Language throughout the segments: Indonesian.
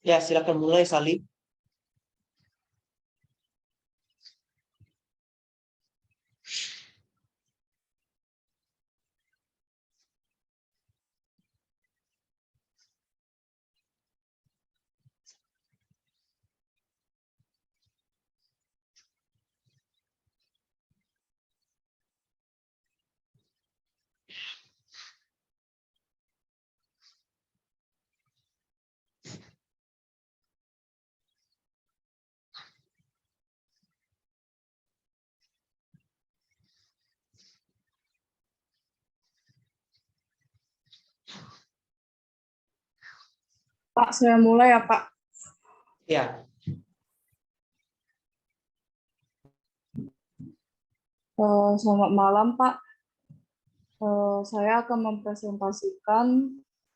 Ya, silakan mulai, Salim. Pak, saya mulai ya, Pak. Ya, Selamat malam, Pak. Saya akan mempresentasikan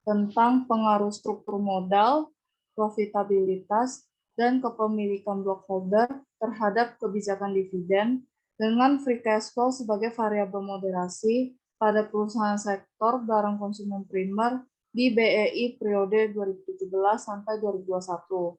tentang pengaruh struktur modal, profitabilitas, dan kepemilikan blockholder terhadap kebijakan dividen dengan free cash flow sebagai variabel moderasi pada perusahaan sektor barang konsumen primer di BEI periode 2017 sampai 2021.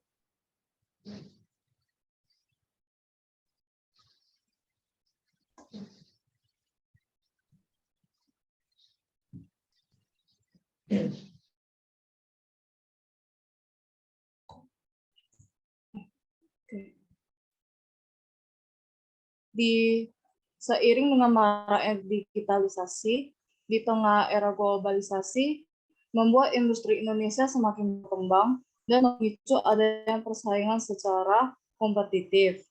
Seiring dengan maraknya digitalisasi, di tengah era globalisasi, membuat industri Indonesia semakin berkembang dan memicu adanya persaingan secara kompetitif.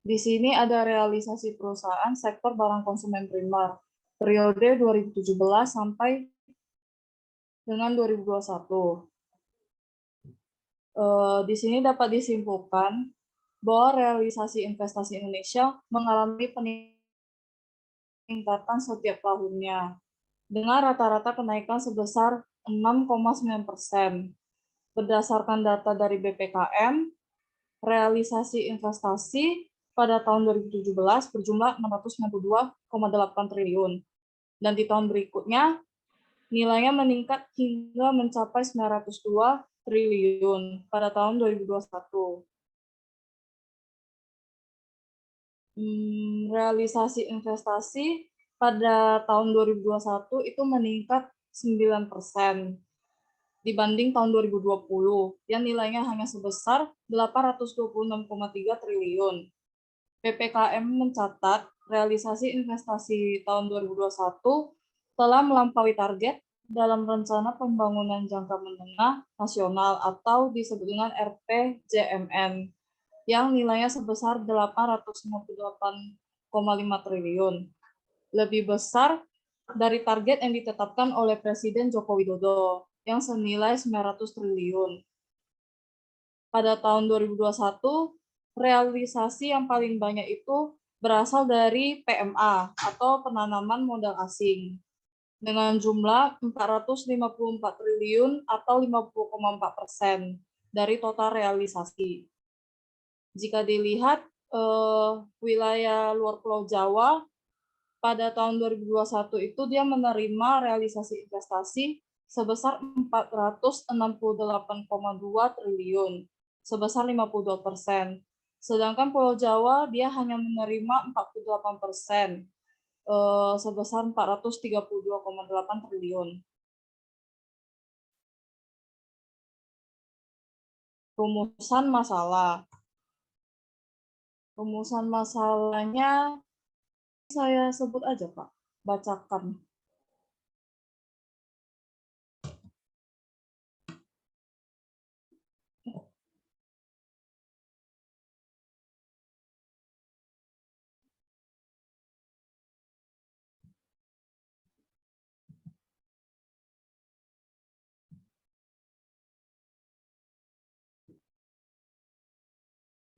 Di sini ada realisasi perusahaan sektor barang konsumen primer periode 2017 sampai dengan 2021. Di sini dapat disimpulkan bahwa realisasi investasi Indonesia mengalami peningkatan setiap tahunnya dengan rata-rata kenaikan sebesar 6,9%. Berdasarkan data dari BPKM, realisasi investasi pada tahun 2017 berjumlah 692,8 triliun. Dan di tahun berikutnya, nilainya meningkat hingga mencapai 902 triliun pada tahun 2021. Realisasi investasi pada tahun 2021 itu meningkat 9% dibanding tahun 2020 yang nilainya hanya sebesar 826,3 triliun. PPKM mencatat realisasi investasi tahun 2021 telah melampaui target dalam rencana pembangunan jangka menengah nasional atau disebut dengan RPJMN yang nilainya sebesar 858,5 triliun. Lebih besar dari target yang ditetapkan oleh Presiden Joko Widodo yang senilai 900 triliun. Pada tahun 2021, realisasi yang paling banyak itu berasal dari PMA atau penanaman modal asing dengan jumlah 454 triliun atau 50,4% dari total realisasi. Jika dilihat wilayah luar Pulau Jawa pada tahun 2021 itu dia menerima realisasi investasi sebesar 468,2 triliun, sebesar 52%. Sedangkan Pulau Jawa dia hanya menerima 48%, sebesar 432,8 triliun. Rumusan masalah. Rumusan masalahnya saya sebut aja, Pak. Bacakan.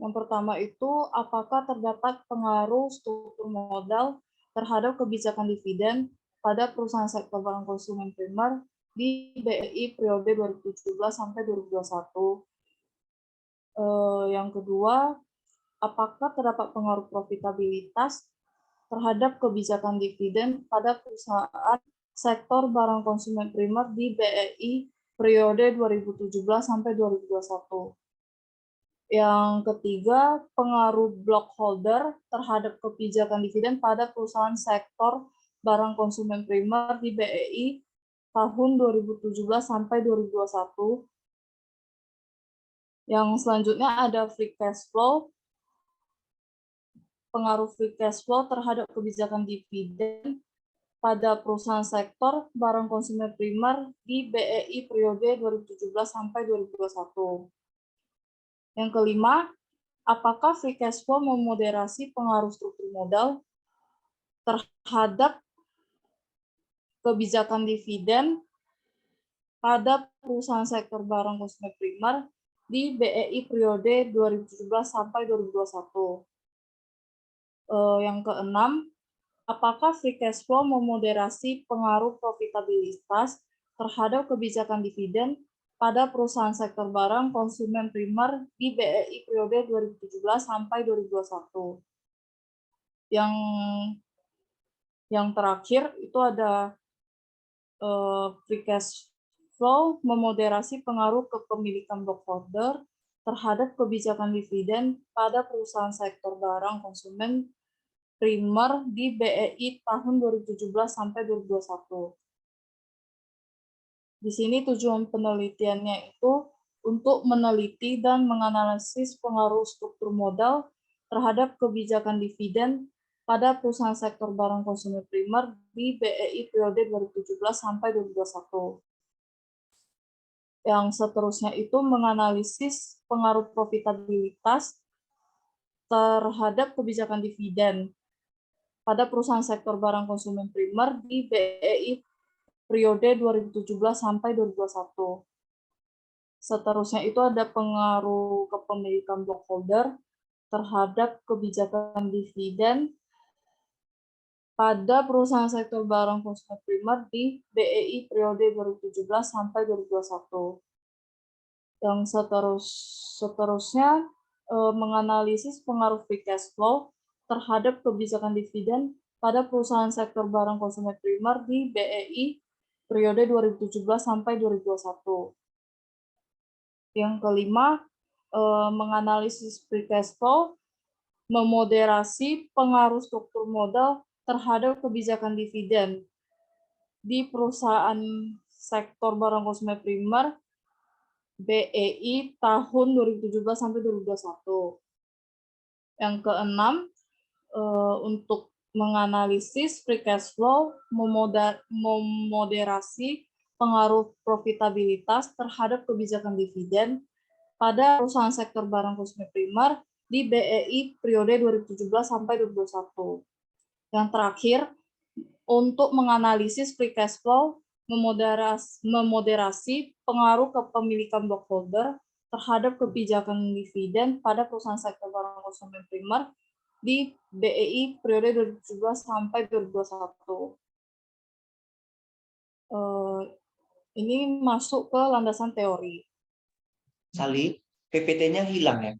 Yang pertama itu, apakah terdapat pengaruh struktur modal terhadap kebijakan dividen pada perusahaan sektor barang konsumen primer di BRI periode 2017 sampai 2021. Yang kedua, apakah terdapat pengaruh profitabilitas terhadap kebijakan dividen pada perusahaan sektor barang konsumen primer di BRI periode 2017 sampai 2021. Yang ketiga, pengaruh blockholder terhadap kebijakan dividen pada perusahaan sektor barang konsumen primer di BEI tahun 2017 sampai 2021. Yang selanjutnya ada free cash flow, pengaruh free cash flow terhadap kebijakan dividen pada perusahaan sektor barang konsumen primer di BEI periode 2017 sampai 2021. Yang kelima, apakah free cash flow memoderasi pengaruh struktur modal terhadap kebijakan dividen pada perusahaan sektor barang konsumen primer di BEI periode 2017 sampai 2021. Yang keenam, apakah free cash flow memoderasi pengaruh profitabilitas terhadap kebijakan dividen pada perusahaan sektor barang konsumen primer di BEI periode 2017 sampai 2021. Yang terakhir itu ada free cash flow memoderasi pengaruh kepemilikan blockholder terhadap kebijakan dividen pada perusahaan sektor barang konsumen primer di BEI tahun 2017 sampai 2021. Di sini tujuan penelitiannya itu untuk meneliti dan menganalisis pengaruh struktur modal terhadap kebijakan dividen pada perusahaan sektor barang konsumen primer di BEI periode 2017 sampai 2021. Yang seterusnya itu menganalisis pengaruh profitabilitas terhadap kebijakan dividen pada perusahaan sektor barang konsumen primer di BEI periode 2017 sampai 2021. Seterusnya itu ada pengaruh kepemilikan blockholder terhadap kebijakan dividen pada perusahaan sektor barang konsumen primer di BEI periode 2017 sampai 2021. Yang seterusnya menganalisis pengaruh free cash flow terhadap kebijakan dividen pada perusahaan sektor barang konsumen primer di BEI periode 2017 sampai 2021. Yang kelima, menganalisis free cash flow, memoderasi pengaruh struktur modal terhadap kebijakan dividen di perusahaan sektor barang konsumen primer BEI tahun 2017 sampai 2021. Yang keenam, untuk menganalisis free cash flow, memoderasi pengaruh profitabilitas terhadap kebijakan dividen pada perusahaan sektor barang konsumen primer di BEI periode 2017 sampai 2021. Yang terakhir, untuk menganalisis free cash flow, memoderasi pengaruh kepemilikan blockholder terhadap kebijakan dividen pada perusahaan sektor barang konsumen primer di BEI periode 2017 sampai 2021. Ini masuk ke landasan teori. Sali, PPT-nya hilang ya?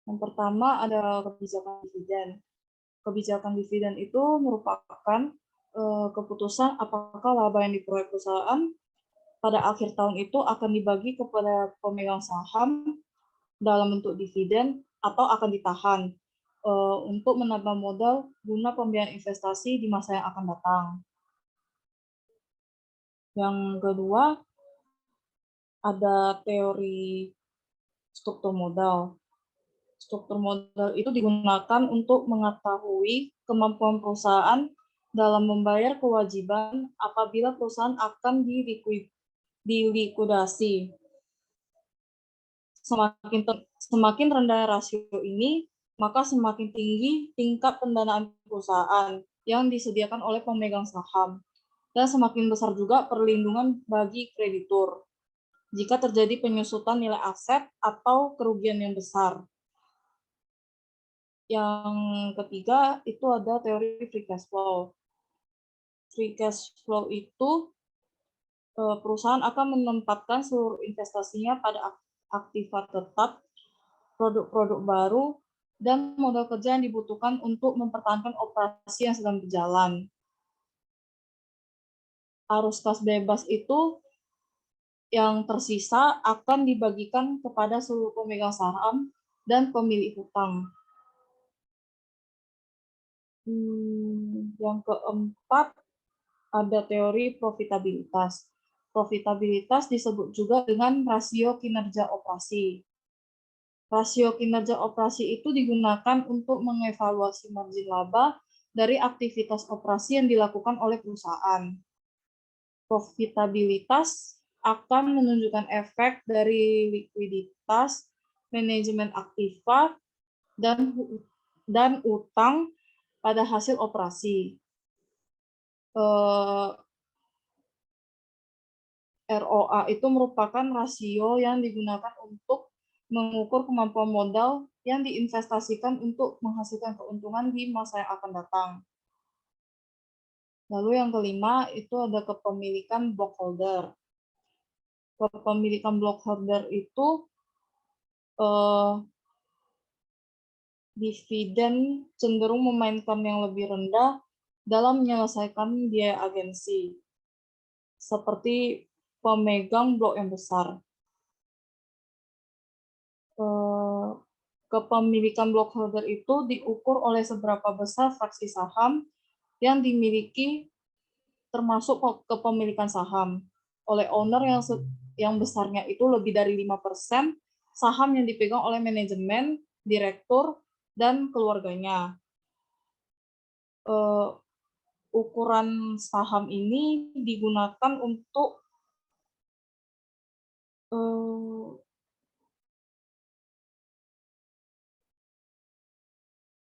Yang pertama ada kebijakan dividen. Kebijakan dividen itu merupakan keputusan apakah laba yang diperoleh perusahaan pada akhir tahun itu akan dibagi kepada pemegang saham dalam bentuk dividen atau akan ditahan untuk menambah modal guna pembiayaan investasi di masa yang akan datang. Yang kedua, ada teori struktur modal. Struktur modal itu digunakan untuk mengetahui kemampuan perusahaan dalam membayar kewajiban apabila perusahaan akan dilikuidasi. Semakin rendah rasio ini, maka semakin tinggi tingkat pendanaan perusahaan yang disediakan oleh pemegang saham, dan semakin besar juga perlindungan bagi kreditur jika terjadi penyusutan nilai aset atau kerugian yang besar. Yang ketiga itu ada teori free cash flow. Free cash flow itu perusahaan akan menempatkan seluruh investasinya pada aktiva tetap, produk-produk baru, dan modal kerja yang dibutuhkan untuk mempertahankan operasi yang sedang berjalan. Arus kas bebas itu yang tersisa akan dibagikan kepada seluruh pemegang saham dan pemilik hutang. Yang keempat, ada teori profitabilitas. Profitabilitas disebut juga dengan rasio kinerja operasi. Rasio kinerja operasi itu digunakan untuk mengevaluasi margin laba dari aktivitas operasi yang dilakukan oleh perusahaan. Profitabilitas akan menunjukkan efek dari likuiditas, manajemen aktiva, dan utang pada hasil operasi. ROA itu merupakan rasio yang digunakan untuk mengukur kemampuan modal yang diinvestasikan untuk menghasilkan keuntungan di masa yang akan datang. Lalu yang kelima itu ada kepemilikan blockholder. Kepemilikan blockholder itu dividen cenderung memainkan yang lebih rendah dalam menyelesaikan biaya agensi, seperti pemegang blok yang besar. Kepemilikan blockholder itu diukur oleh seberapa besar fraksi saham yang dimiliki termasuk kepemilikan saham oleh owner yang besarnya itu lebih dari 5% saham yang dipegang oleh manajemen, direktur, dan keluarganya. Ukuran saham ini digunakan untuk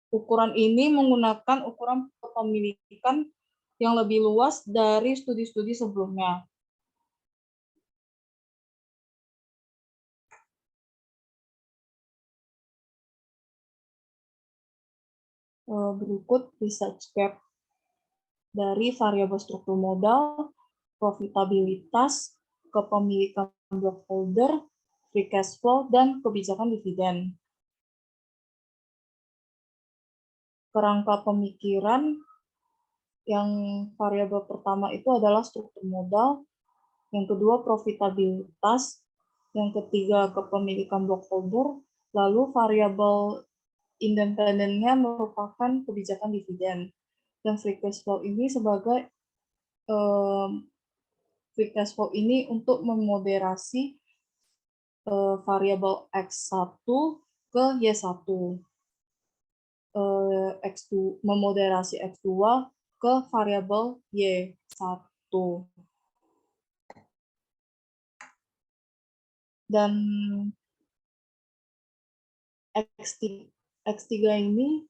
ukuran ini menggunakan ukuran kepemilikan yang lebih luas dari studi-studi sebelumnya. Berikut research gap dari variabel struktur modal, profitabilitas, kepemilikan blockholder, free cash flow, dan kebijakan dividen. Kerangka pemikiran yang variabel pertama itu adalah struktur modal, yang kedua profitabilitas, yang ketiga kepemilikan blockholder, lalu variabel independennya merupakan kebijakan dividen. Dan free cash flow ini sebagai free cash flow ini untuk memoderasi variabel X1 ke Y1. Memoderasi X2 ke variabel Y1. Dan X3 ini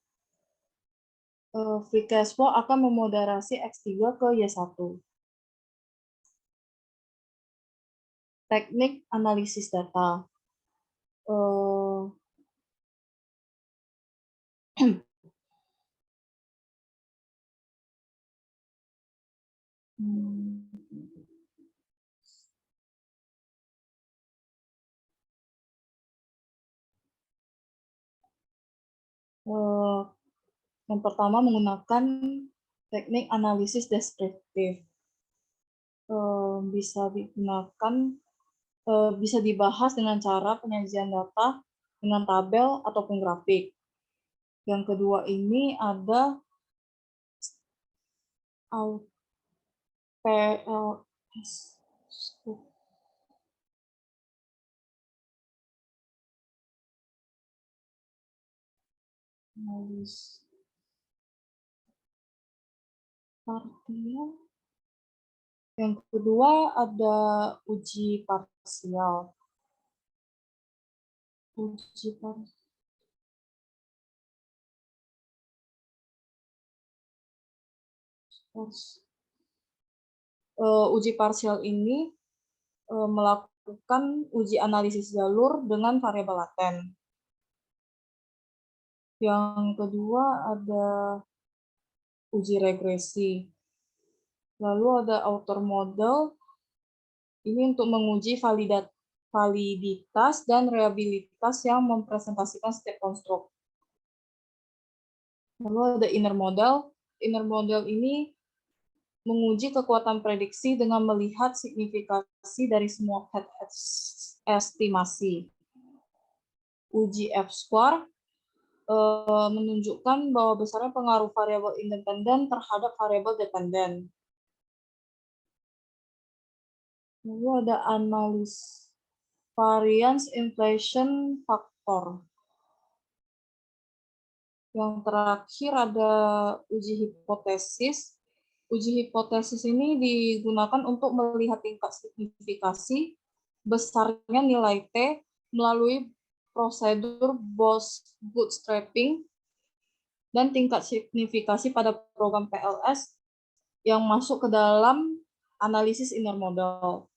free cash flow akan memoderasi X3 ke Y1. Teknik analisis data. Yang pertama menggunakan teknik analisis deskriptif. Bisa dibahas dengan cara penyajian data dengan tabel ataupun grafik. Yang kedua ini ada analis partial Yang kedua ada uji parsial. Uji parsial. Uji parsial ini melakukan uji analisis jalur dengan variabel laten. Yang kedua ada uji regresi. Lalu ada outer model, ini untuk menguji validitas dan reliabilitas yang mempresentasikan setiap konstruk. Lalu ada inner model. Inner model ini menguji kekuatan prediksi dengan melihat signifikasi dari semua head estimasi. Uji F-square menunjukkan bahwa besarnya pengaruh variabel independen terhadap variabel dependen. Lalu ada analis variance inflation factor. Yang terakhir ada uji hipotesis. Uji hipotesis ini digunakan untuk melihat tingkat signifikasi besarnya nilai T melalui prosedur Bose bootstrapping dan tingkat signifikasi pada program PLS yang masuk ke dalam analisis inner model.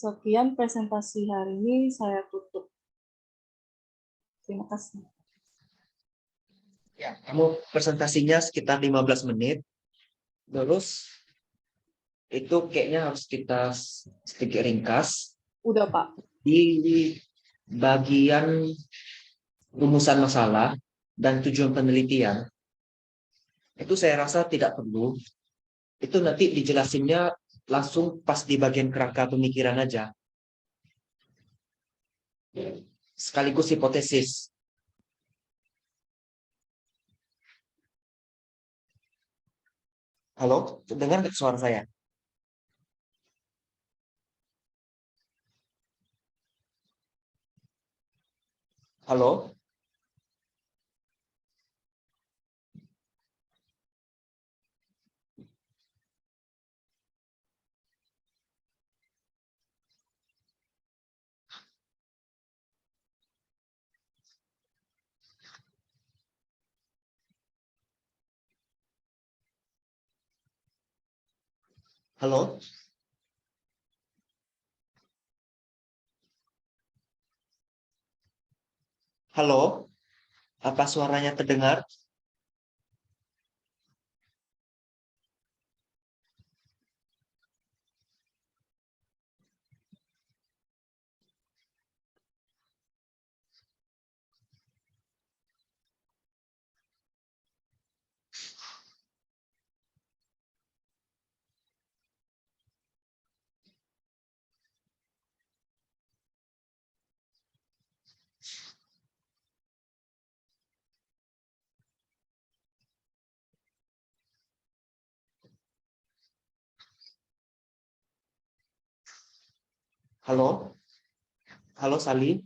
Sekian presentasi hari ini, saya tutup. Terima kasih. Ya, kamu presentasinya sekitar 15 menit. Terus itu kayaknya harus kita sedikit ringkas. Udah, Pak. Di bagian rumusan masalah dan tujuan penelitian, itu saya rasa tidak perlu. Itu nanti dijelasinnya langsung pas di bagian kerangka pemikiran aja. Sekaligus hipotesis. Halo, dengar nggak suara saya? Halo? Halo? Halo? Apa suaranya terdengar? Halo? Halo, Sali?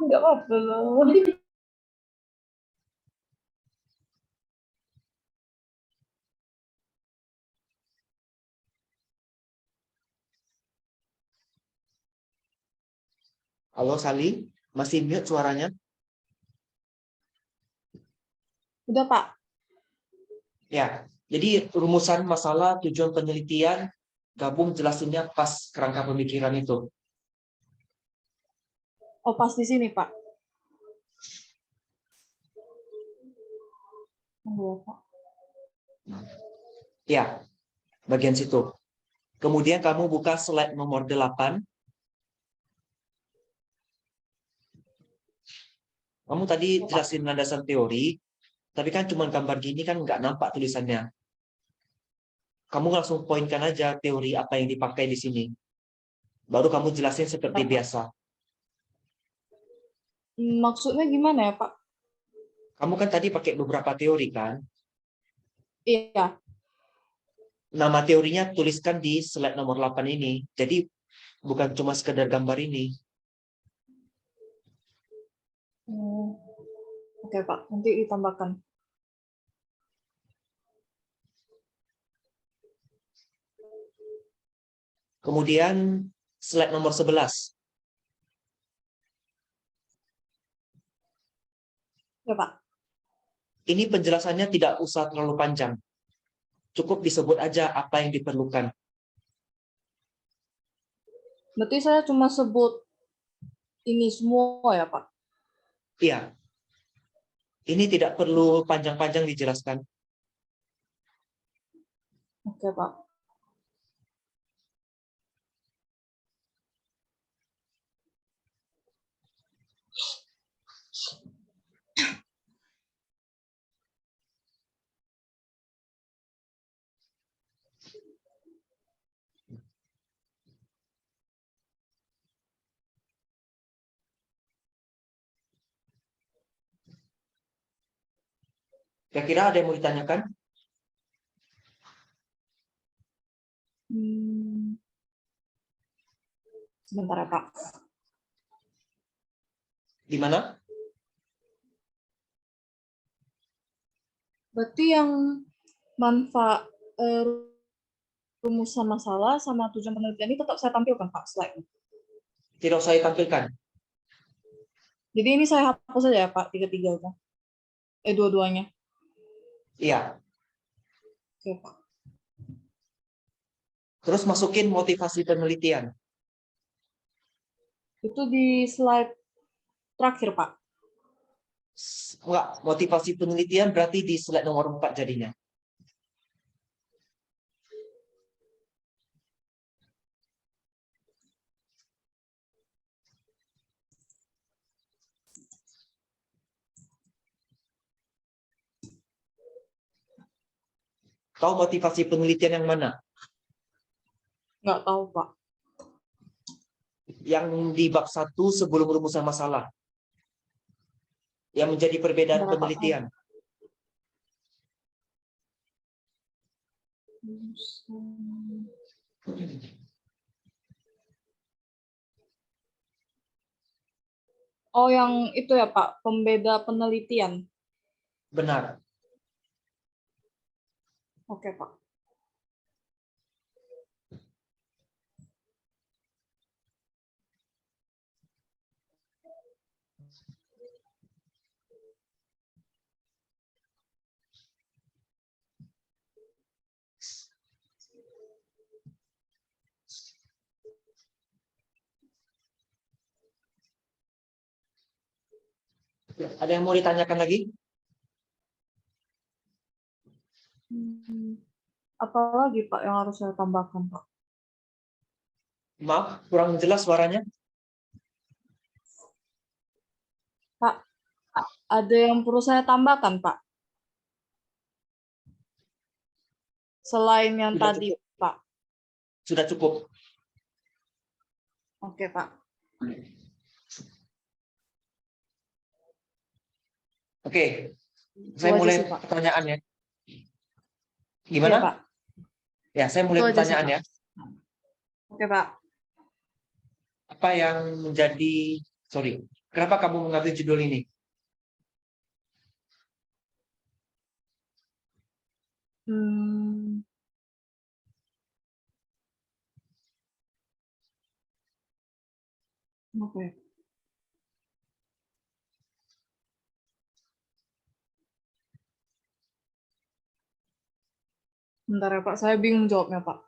Enggak apa-apa loh. Halo, Sali? Masih mute suaranya? Udah, Pak. Ya, jadi rumusan masalah tujuan penelitian gabung jelasinnya pas kerangka pemikiran itu. Oh, pas di sini, Pak. Oh, Pak. Ya, bagian situ. Kemudian kamu buka slide nomor 8. Kamu tadi jelasin landasan teori, tapi kan cuma gambar gini kan nggak nampak tulisannya. Kamu langsung poinkan aja teori apa yang dipakai di sini. Baru kamu jelasin seperti biasa. Maksudnya gimana ya, Pak? Kamu kan tadi pakai beberapa teori kan? Iya. Nama teorinya tuliskan di slide nomor 8 ini. Jadi bukan cuma sekedar gambar ini. Oh, oke Pak, nanti ditambahkan. Kemudian slide nomor 11. Ya Pak. Ini penjelasannya tidak usah terlalu panjang. Cukup disebut aja apa yang diperlukan. Berarti saya cuma sebut ini semua ya Pak? Iya. Ini tidak perlu panjang-panjang dijelaskan. Oke Pak. Kira-kira ada yang mau ditanyakan? Sebentar ya Pak. Di mana? Berarti yang manfaat rumusan masalah sama tujuan penelitian ini tetap saya tampilkan Pak slide. Tidak usah ditampilkan. Jadi ini saya hapus saja ya Pak, tiga-tiganya. Dua-duanya. Iya. Oke Pak. Terus masukin motivasi penelitian. Itu di slide terakhir Pak. Enggak, motivasi penelitian berarti di slide nomor 4 jadinya. Tahu motivasi penelitian yang mana? Nggak tahu Pak. Yang di bab 1 sebelum rumusan masalah. Yang menjadi perbedaan Sebentar, Pak. penelitian. Oh, yang itu ya Pak, pembeda penelitian. Benar. Oke Pak. Ada yang mau ditanyakan lagi? Apalagi Pak yang harus saya tambahkan Pak? Maaf, kurang jelas suaranya. Pak, ada yang perlu saya tambahkan Pak? Selain yang Sudah tadi cukup. Pak. Sudah cukup. Oke Pak. Oke, saya Itu aja mulai sih, Pak. pertanyaannya. Iya Gimana? Pak. Ya, saya mulai Itu aja sih, pertanyaan Pak. ya. Oke Pak. Apa yang menjadi, kenapa kamu mengambil judul ini? Oke. Bentar ya Pak, saya bingung jawabnya Pak.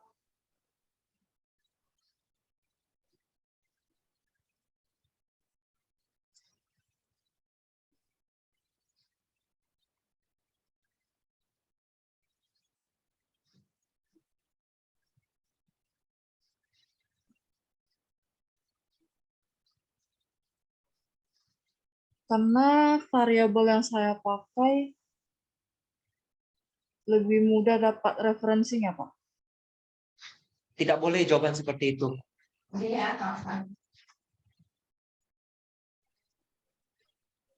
Karena variabel yang saya pakai lebih mudah dapat referensinya Pak. Tidak boleh jawaban seperti itu.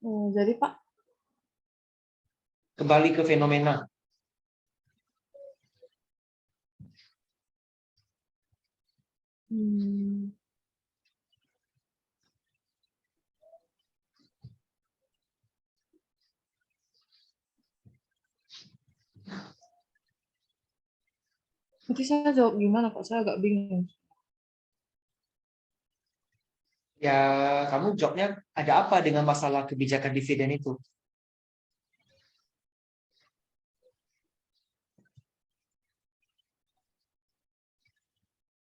Jadi Pak, Kembali ke fenomena. Nanti saya jawab gimana, Pak? Saya agak bingung. Ya, kamu jawabnya ada apa dengan masalah kebijakan dividen itu?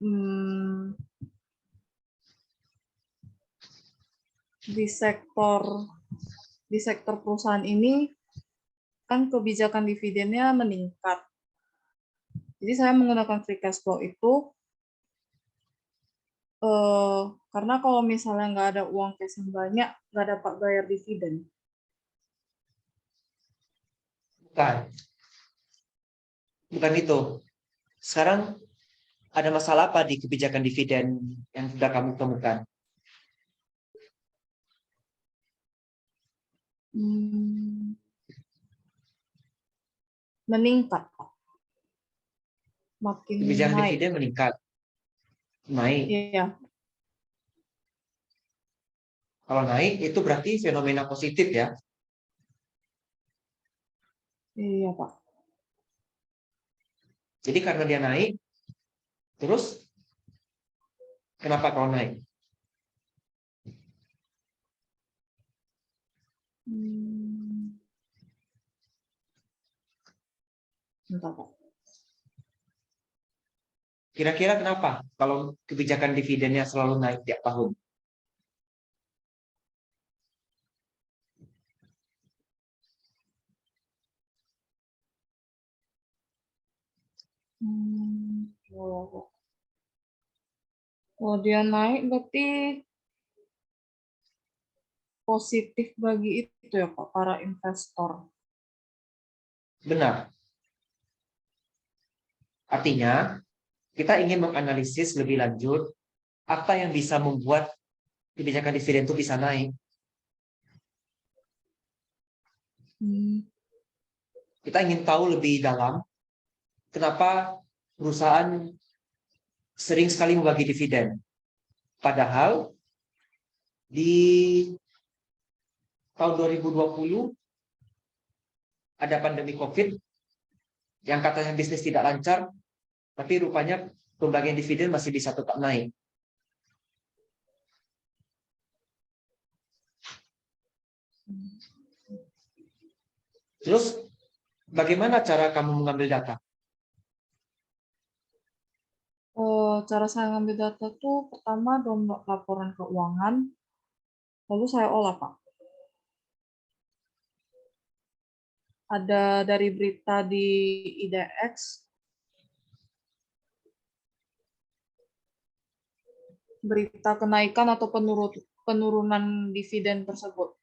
Hmm, di sektor perusahaan ini kan kebijakan dividennya meningkat. Jadi saya menggunakan free cash flow itu karena kalau misalnya nggak ada uang cash yang banyak, nggak dapat bayar dividen. Bukan, bukan itu. Sekarang ada masalah apa di kebijakan dividen yang sudah kamu temukan? Hmm, meningkat, Pak. Makin Kebijakan naik. dividen meningkat, naik. Iya, Kalau naik itu berarti fenomena positif ya. iya, Pak. Jadi karena dia naik, terus kenapa kalau naik? Hmm, entah, Pak. Kira-kira kenapa kalau kebijakan dividennya selalu naik tiap tahun? Kalau dia naik berarti positif bagi itu ya, Pak, para investor. Benar. Artinya, kita ingin menganalisis lebih lanjut apa yang bisa membuat kebijakan dividen itu bisa naik. Hmm, Kita ingin tahu lebih dalam kenapa perusahaan sering sekali membagi dividen. Padahal di tahun 2020 ada pandemi COVID yang katanya bisnis tidak lancar, tapi rupanya pembagian dividen masih bisa tetap naik. Terus bagaimana cara kamu mengambil data? cara saya ngambil data tuh pertama download laporan keuangan, lalu saya olah, Pak. Ada dari berita di IDX, berita kenaikan atau penurunan dividen tersebut.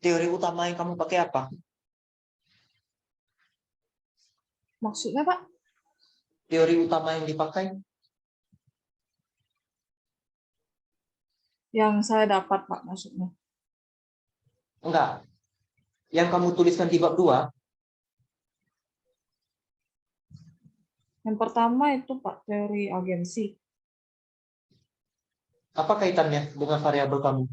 Teori utama yang kamu pakai apa? Maksudnya, Pak? Teori utama yang dipakai? Yang saya dapat, Pak, maksudnya. Enggak. Yang kamu tuliskan di bab 2, Yang pertama itu, Pak, teori agensi. apa kaitannya dengan variabel kamu?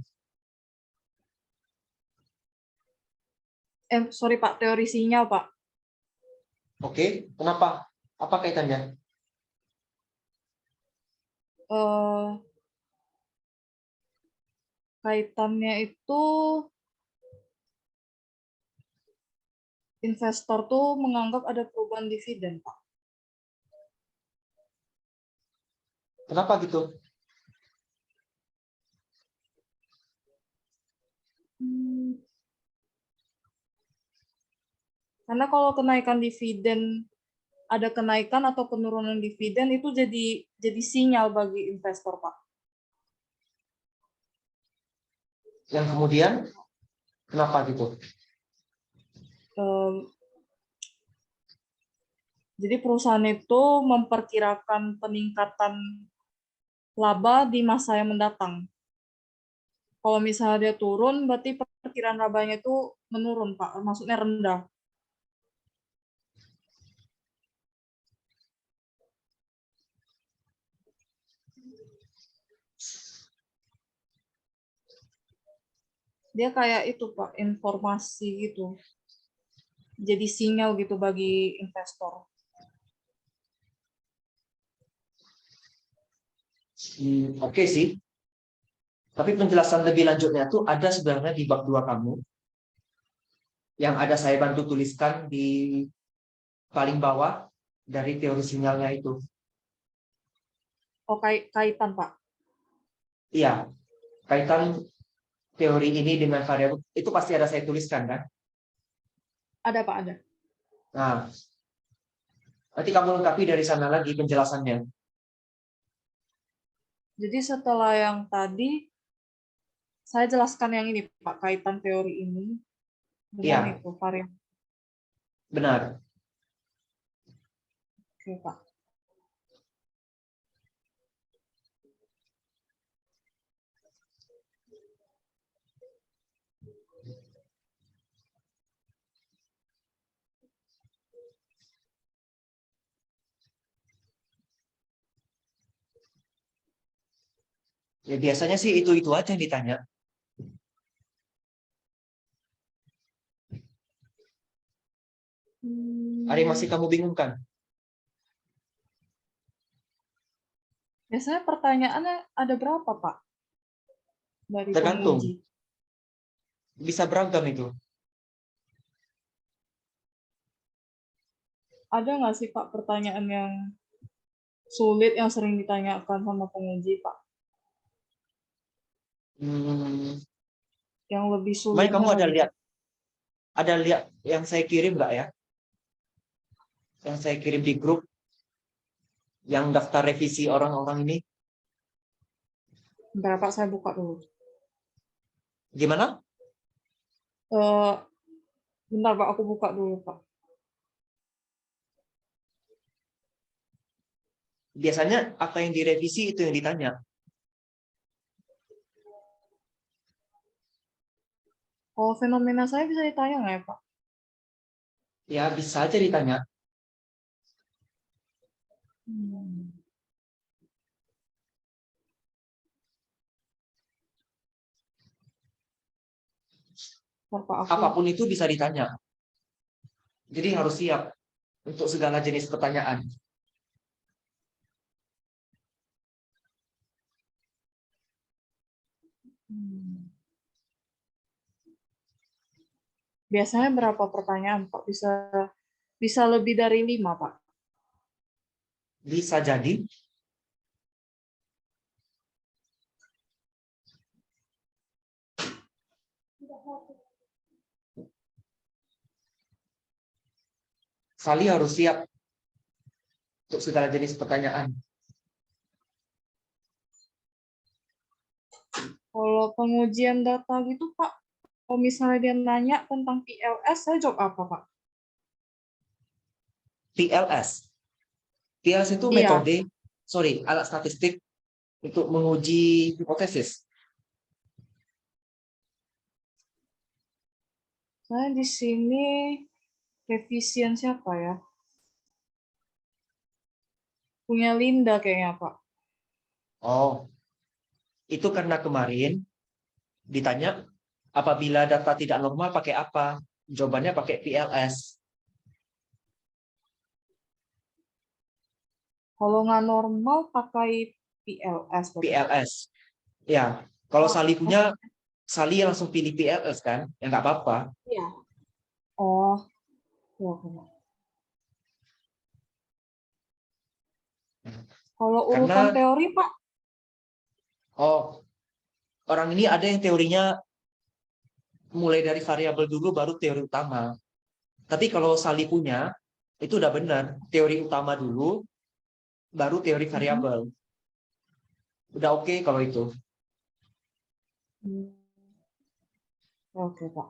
Sorry, Pak, teori sinyal, Pak. Oke, kenapa? Apa kaitannya? Eh, kaitannya itu investor tuh menganggap ada perubahan dividen, Pak. Kenapa gitu? Hmm, karena kalau kenaikan dividen, ada kenaikan atau penurunan dividen itu jadi sinyal bagi investor, Pak. Yang kemudian, kenapa gitu? Em, jadi perusahaan itu memperkirakan peningkatan laba di masa yang mendatang. Kalau misalnya dia turun, berarti perkiraan labanya itu menurun, Pak. Maksudnya rendah. Dia kayak itu Pak, informasi gitu. Jadi sinyal gitu bagi investor. Oke sih. Tapi penjelasan lebih lanjutnya tuh ada sebenarnya di bab 2 kamu, yang ada saya bantu tuliskan di paling bawah dari teori sinyalnya itu. Oh, kaitan Pak. Iya, kaitan teori ini dengan variabel itu pasti ada saya tuliskan kan. Ada Pak, ada. Nah, nanti kamu lengkapi dari sana lagi penjelasannya. Jadi setelah yang tadi, saya jelaskan yang ini Pak, kaitan teori ini dengan Iya, itu variabel. benar. Oke Pak. Ya biasanya sih itu aja yang ditanya. Ada yang masih kamu bingungkan? Biasanya pertanyaannya ada berapa Pak dari Tergantung, penguji? bisa beragam itu. Ada nggak sih Pak pertanyaan yang sulit yang sering ditanyakan sama penguji Pak? Hmm, Yang lebih Kemarin sulitnya kamu lagi Pak? ada lihat yang saya kirim nggak ya? Yang saya kirim di grup, yang daftar revisi orang-orang ini. Bentar Pak, saya buka dulu. Gimana? Eh, bentar Pak, aku buka dulu Pak. Biasanya apa yang direvisi itu yang ditanya. Kalau fenomena saya bisa ditanya nggak ya Pak? Ya bisa aja ditanya. Hmm. Bentar, Pak, aku. Apapun itu bisa ditanya. Jadi harus siap untuk segala jenis pertanyaan. Hmm. Biasanya berapa pertanyaan Pak? Bisa lebih dari 5 Pak? Bisa jadi Sali harus siap untuk segala jenis pertanyaan. Kalau pengujian data gitu Pak, kalau misalnya dia nanya tentang PLS, saya jawab apa Pak? PLS. PLS itu Iya, metode, alat statistik untuk menguji hipotesis. saya di sini revisian siapa ya? Punya Linda kayaknya Pak. Oh, itu karena kemarin ditanya apabila data tidak normal pakai apa? Jawabannya pakai PLS. Kalau nggak normal pakai PLS berarti Pak. PLS. Ya, kalau Oh, Sali punya, oke. Sali langsung pilih PLS kan? Ya nggak apa-apa. Iya. Oh, ya, oke. Kalau urutan Karena, teori Pak, oh, orang ini ada yang teorinya mulai dari variabel dulu baru teori utama. Tapi kalau Sali punya, itu udah benar. Teori utama dulu, baru teori mhm. variabel. Udah oke kalau itu. Hmm, oke Pak.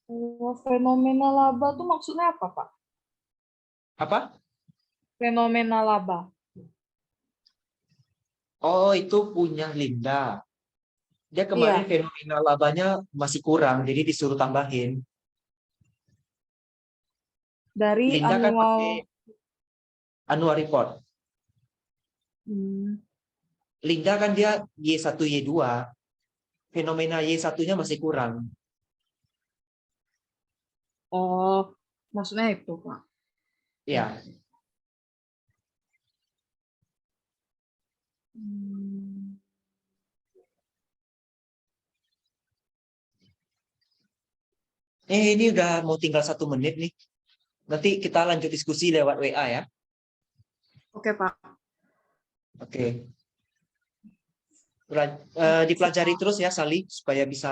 Kalau fenomena laba tuh maksudnya apa Pak? Apa? Fenomena laba. Oh, itu punya Linda. Dia kemarin Iya, fenomena labanya masih kurang, jadi disuruh tambahin. dari Linda kan annual. pakai annual report. Hmm, Linda kan dia Y1, Y2. Fenomena Y1-nya masih kurang. Oh, maksudnya itu, Pak. Ya, Hmm. ini udah mau tinggal 1 menit nih. Nanti kita lanjut diskusi lewat WA ya. Oke, Pak. Oke. Dipelajari terus ya, Sali, supaya bisa